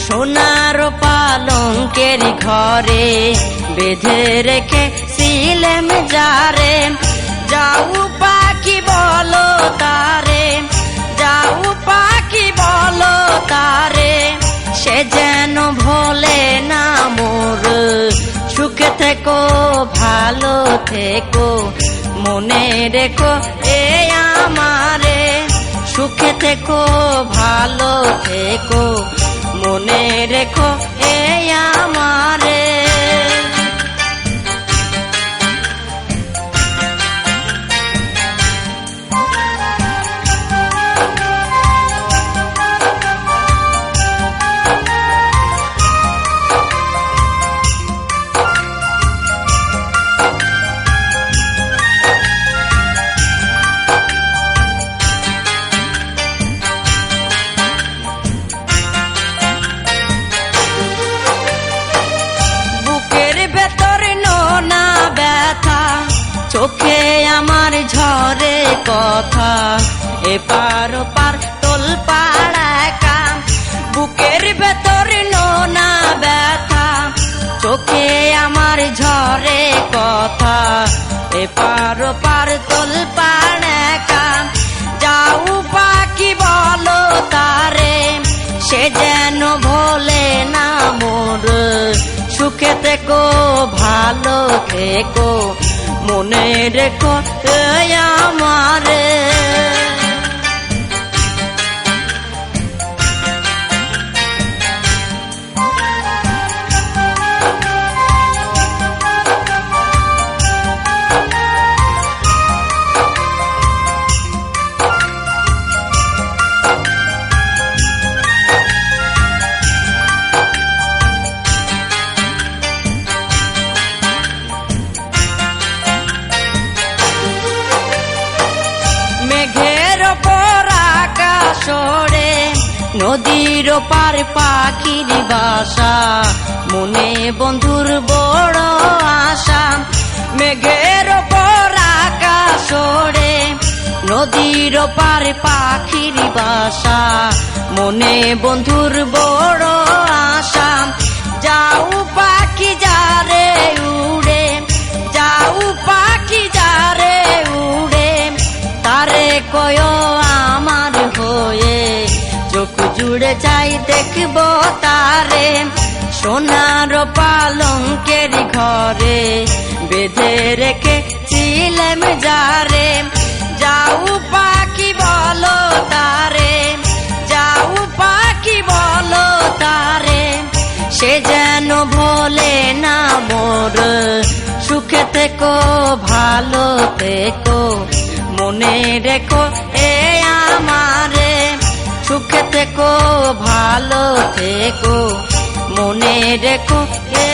সোনার পালঙ্কের ঘরে বেঁধে রেখে ছিলেম যারে, যাও পাখি বলো তারে, যাও পাখি বলো তারে, সে যেন ভোলে না মোর। সুখে থেকো ভালো থেকো মনে রেখো এ আমারে, সুখে থেকো ভালো থেকো মনে রেখো এ আমারে। চোখে আমার ঝরে কথা, এপার ওপার তোল পাড়া কাম, বুকের ভেতর নোনা ব্যথা। চোখে আমার ঝরে কথা, এপার ওপার তোল পাড়া কাম, যাও পাখি বলো তারে, সে যেন ভোলে না মোর। সুখে থেকো ভালো থেকো মনে রেখো এ আমারে। মেঘের ওপর আকাশ ওড়ে, নদীর ওপার পাখির বাসা, মনে বন্ধুর বড় আশা। মেঘের ওপর আকাশ ওড়ে, নদীর ওপার পাখির বাসা, মনে বন্ধুর বড় আশা। যাও পাখি যারে উড়ে, যাও পাখি যারে উড়ে, তারে কয় আমার হয়ে, চোখ জুড়ে চাই দেখবো তারে। সোনার পালঙ্কের ঘরে বেঁধে রেখে ছিলেম যারে, যাও পাখি বলো তারে, যাও পাখি বলো তারে, সে যেন ভোলে না মোর। সুখে থেকো ভালো থেকো মনে রেখো এ আমারে, সুখে থেকো ভালো থেকো মনে রেখো এ